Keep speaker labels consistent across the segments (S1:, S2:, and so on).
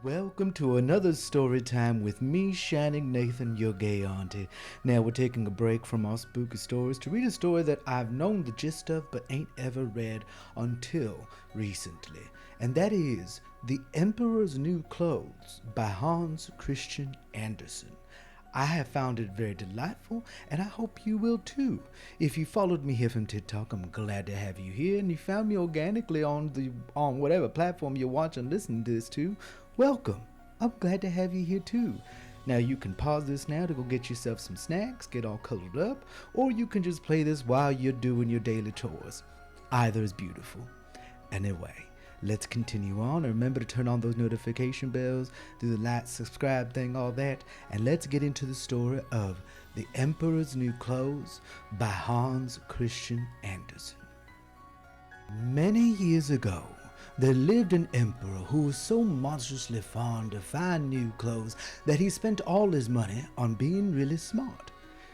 S1: Welcome to another story time with me, shiningnathan, your gay auntie. Now we're taking a break from our spooky stories to read a story that I've known the gist of but ain't ever read until recently. And that is The Emperor's New Clothes by Hans Christian Andersen. I have found it very delightful, and I hope you will too. If you followed me here from TikTok, I'm glad to have you here, and you found me organically on whatever platform you're watching, listening to this to. Welcome. I'm glad to have you here too. Now you can pause this now to go get yourself some snacks, get all cuddled up, or you can just play this while you're doing your daily chores. Either is beautiful. Anyway, let's continue on, and remember to turn on those notification bells, do the like, subscribe thing, all that, and let's get into the story of The Emperor's New Clothes by Hans Christian Andersen. Many years ago, there lived an emperor who was so monstrously fond of fine new clothes that he spent all his money on being really smart.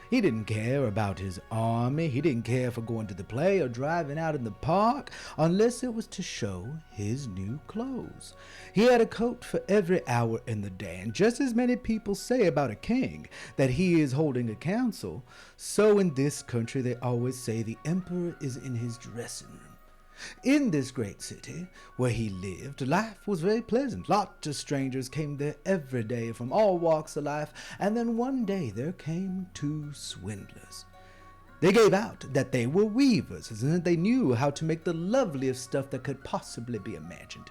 S1: He didn't care about his army, he didn't care for going to the play or driving out in the park unless it was to show his new clothes. He had a coat for every hour in the day, and just as many people say about a king that he is holding a council, so in this country they always say the emperor is in his dressing room. In this great city where he lived, life was very pleasant. Lots of strangers came there every day from all walks of life, and then one day there came two swindlers. They gave out that they were weavers, and that they knew how to make the loveliest stuff that could possibly be imagined.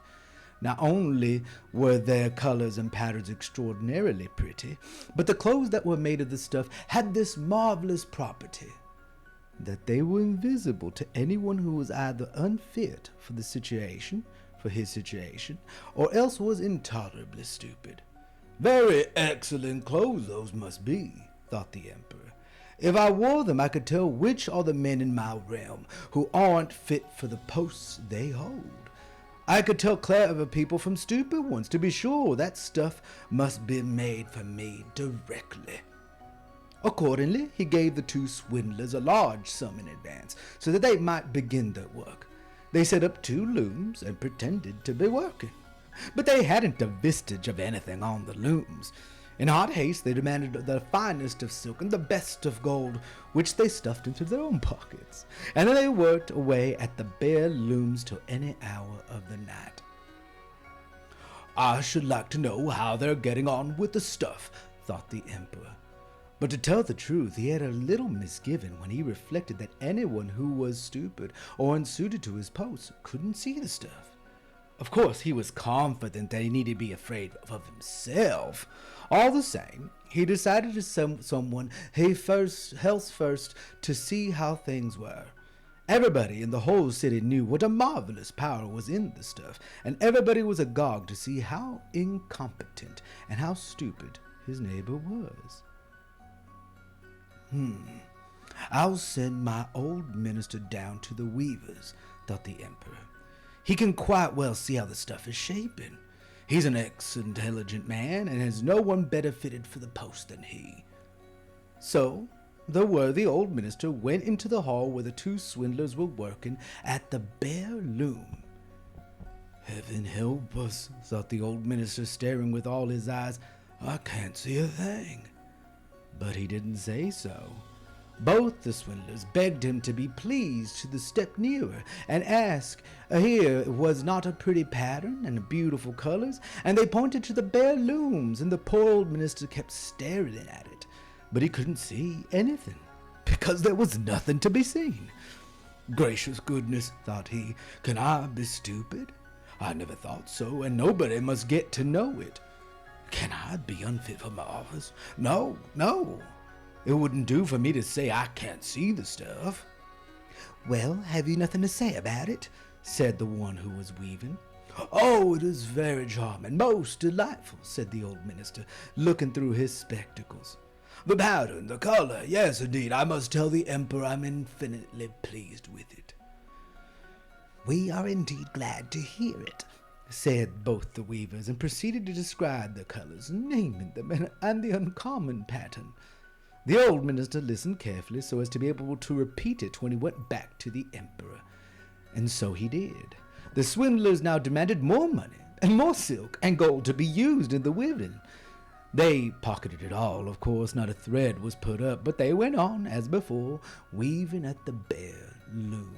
S1: Not only were their colors and patterns extraordinarily pretty, but the clothes that were made of the stuff had this marvelous property: that they were invisible to anyone who was either unfit for his situation, or else was intolerably stupid. Very excellent clothes those must be, thought the emperor. If I wore them, I could tell which are the men in my realm who aren't fit for the posts they hold. I could tell clever people from stupid ones. To be sure, that stuff must be made for me directly. Accordingly, he gave the two swindlers a large sum in advance, so that they might begin their work. They set up two looms and pretended to be working, but they hadn't a vestige of anything on the looms. In hot haste, they demanded the finest of silk and the best of gold, which they stuffed into their own pockets, and then they worked away at the bare looms till any hour of the night. I should like to know how they're getting on with the stuff, thought the emperor. But to tell the truth, he had a little misgiving when he reflected that anyone who was stupid or unsuited to his post couldn't see the stuff. Of course, he was confident that he needed to be afraid of himself. All the same, he decided to send someone else first to see how things were. Everybody in the whole city knew what a marvelous power was in the stuff, and everybody was agog to see how incompetent and how stupid his neighbor was. I'll send my old minister down to the weavers, thought the emperor. He can quite well see how the stuff is shaping. He's an intelligent man, and has no one better fitted for the post than he. So, the worthy old minister went into the hall where the two swindlers were working at the bare loom. Heaven help us, thought the old minister, staring with all his eyes. I can't see a thing. But he didn't say so. Both the swindlers begged him to be pleased to step nearer and ask here was not a pretty pattern and beautiful colors, and they pointed to the bare looms, and the poor old minister kept staring at it. But he couldn't see anything, because there was nothing to be seen. Gracious goodness, thought he, can I be stupid? I never thought so, and nobody must get to know it. Can I be unfit for my office? No. It wouldn't do for me to say I can't see the stuff. Well, have you nothing to say about it? Said the one who was weaving. Oh, it is very charming, most delightful, said the old minister, looking through his spectacles. The pattern, the color, yes, indeed, I must tell the emperor I'm infinitely pleased with it. We are indeed glad to hear it, said both the weavers, and proceeded to describe the colors, naming them, and the uncommon pattern. The old minister listened carefully so as to be able to repeat it when he went back to the emperor. And so he did. The swindlers now demanded more money, and more silk and gold to be used in the weaving. They pocketed it all, of course, not a thread was put up, but they went on, as before, weaving at the bare loom.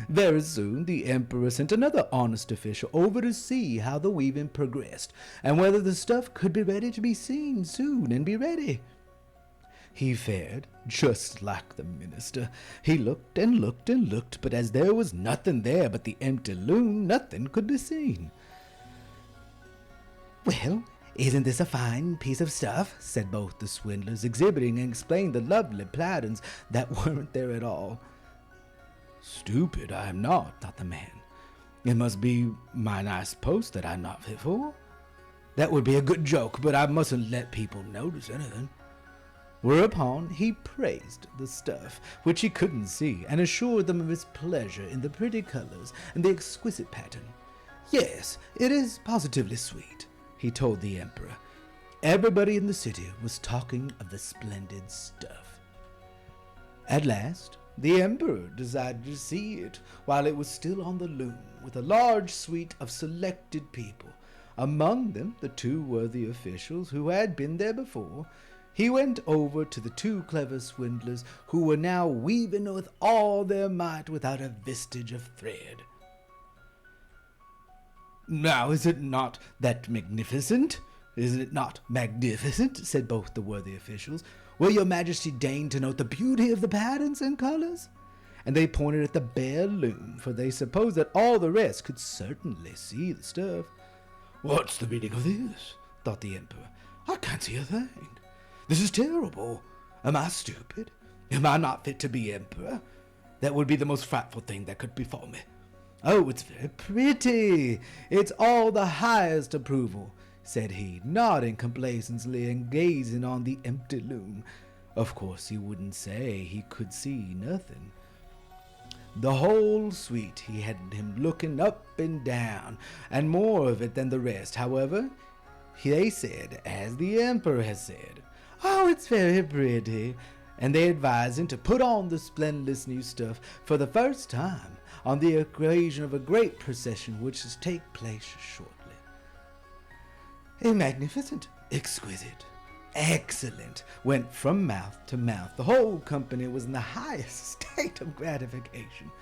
S1: Very soon the emperor sent another honest official over to see how the weaving progressed, and whether the stuff could be ready to be seen soon and be ready. He fared just like the minister. He looked and looked and looked, but as there was nothing there but the empty loom, nothing could be seen. "Well, isn't this a fine piece of stuff?" said both the swindlers, exhibiting and explaining the lovely patterns that weren't there at all. "Stupid, I am not," thought the man. "It must be my nice post that I'm not fit for. That would be a good joke, but I mustn't let people notice anything." Whereupon he praised the stuff, which he couldn't see, and assured them of his pleasure in the pretty colors and the exquisite pattern. "Yes, it is positively sweet," he told the emperor. Everybody in the city was talking of the splendid stuff. At last, the emperor decided to see it while it was still on the loom, with a large suite of selected people, among them the two worthy officials who had been there before. He went over to the two clever swindlers, who were now weaving with all their might without a vestige of thread. "Now, is it not that magnificent? Is it not magnificent?" said both the worthy officials. "Will your majesty deign to note the beauty of the patterns and colors?" And they pointed at the bare loom, for they supposed that all the rest could certainly see the stuff. "What's the meaning of this?" thought the emperor. "I can't see a thing. This is terrible. Am I stupid? Am I not fit to be emperor? That would be the most frightful thing that could befall me. Oh, it's very pretty. It's all the highest approval," said he, nodding complacently and gazing on the empty loom. Of course he wouldn't say he could see nothing. The whole suite he had him looking up and down, and more of it than the rest. However, they said, as the emperor had said, "Oh, it's very pretty," and they advised him to put on the splendid new stuff for the first time on the occasion of a great procession which is to take place shortly. A magnificent, exquisite, excellent went from mouth to mouth. The whole company was in the highest state of gratification.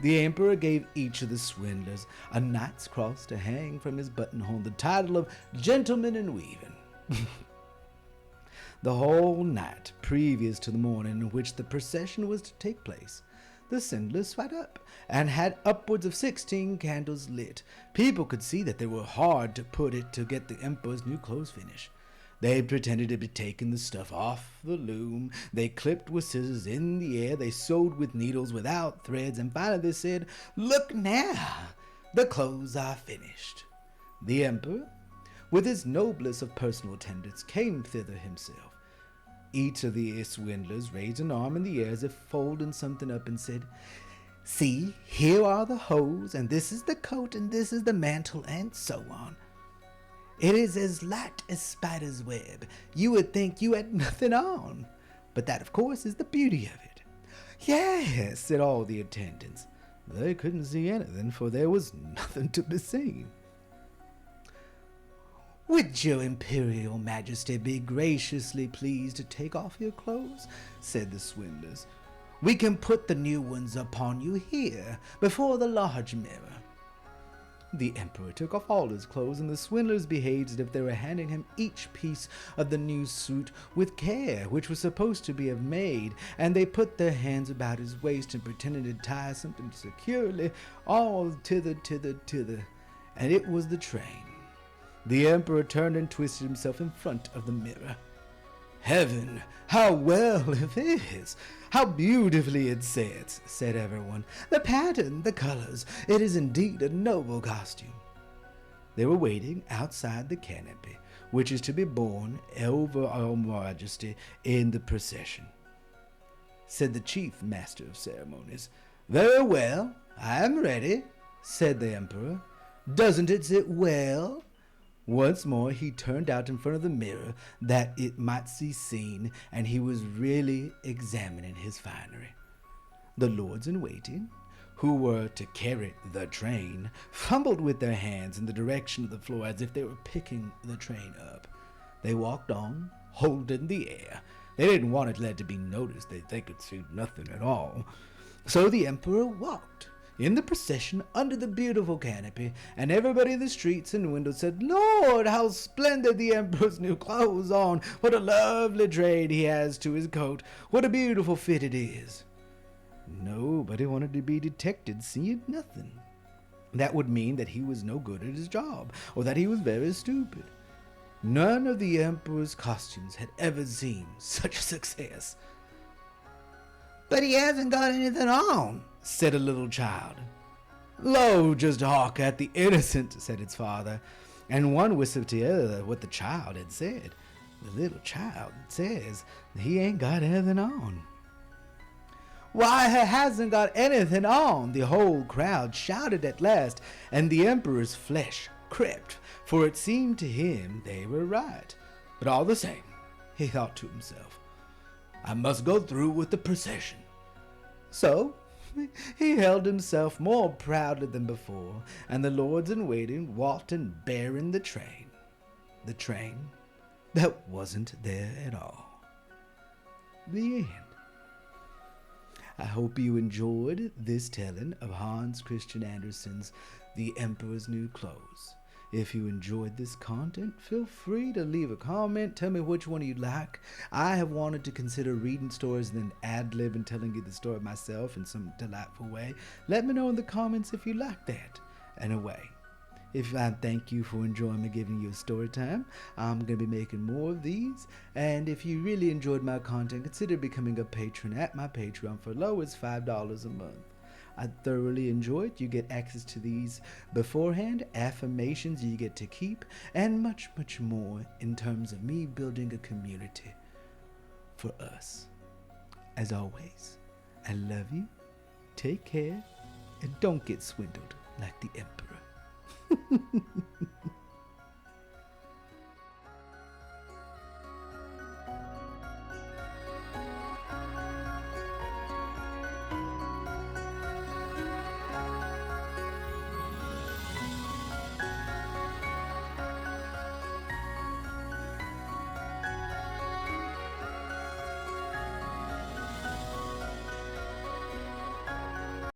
S1: The emperor gave each of the swindlers a knight's cross to hang from his buttonhole, the title of Gentleman in Weaving. The whole night previous to the morning in which the procession was to take place, the swindlers sat up and had upwards of 16 candles lit. People could see that they were hard to put it to get the emperor's new clothes finished. They pretended to be taking the stuff off the loom. They clipped with scissors in the air. They sewed with needles without threads. And finally they said, "Look now, the clothes are finished." The emperor, with his noblest of personal attendants, came thither himself. Each of the swindlers raised an arm in the air as if folding something up and said, "See, here are the hose, and this is the coat, and this is the mantle, and so on. It is as light as spider's web. You would think you had nothing on. But that, of course, is the beauty of it." "Yes," said all the attendants. They couldn't see anything, for there was nothing to be seen. "Would your imperial majesty be graciously pleased to take off your clothes?" said the swindlers. "We can put the new ones upon you here, before the large mirror." The emperor took off all his clothes, and the swindlers behaved as if they were handing him each piece of the new suit with care, which was supposed to be of maid, and they put their hands about his waist and pretended to tie something securely, all tither, and it was the train. The emperor turned and twisted himself in front of the mirror. "Heaven, how well it is! How beautifully it sits," said everyone. "The pattern, the colors, it is indeed a noble costume." They were waiting outside the canopy, which is to be borne over our majesty in the procession. Said the chief master of ceremonies. "Very well, I am ready," said the emperor. "Doesn't it sit well?" Once more he turned out in front of the mirror that it might be seen, and he was really examining his finery. The lords in waiting, who were to carry the train, fumbled with their hands in the direction of the floor as if they were picking the train up. They walked on, holding the air. They didn't want it let to be noticed that they could see nothing at all. So the emperor walked in the procession under the beautiful canopy, and everybody in the streets and windows said, "Lord, how splendid the emperor's new clothes on! What a lovely train he has to his coat! What a beautiful fit it is!" Nobody wanted to be detected seeing nothing. That would mean that he was no good at his job, or that he was very stupid. None of the emperor's costumes had ever seen such success. "But he hasn't got anything on," said a little child. "Lo, just hark at the innocent," said its father, and one whispered to the other what the child had said. "The little child says he ain't got anything on." "Why, he hasn't got anything on!" the whole crowd shouted at last, and the emperor's flesh crept, for it seemed to him they were right. But all the same, he thought to himself, "I must go through with the procession." So he held himself more proudly than before, and the lords in waiting walked in bearing the train that wasn't there at all. The end. I hope you enjoyed this telling of Hans Christian Andersen's The Emperor's New Clothes. If you enjoyed this content, feel free to leave a comment. Tell me which one you like. I have wanted to consider reading stories and then ad-lib and telling you the story myself in some delightful way. Let me know in the comments if you like that. Anyway, if I thank you for enjoying me giving you a story time, I'm going to be making more of these. And if you really enjoyed my content, consider becoming a patron at my Patreon for as low as $5 a month. I thoroughly enjoy it. You get access to these beforehand, affirmations you get to keep, and much, much more in terms of me building a community for us. As always, I love you, take care, and don't get swindled like the Emperor.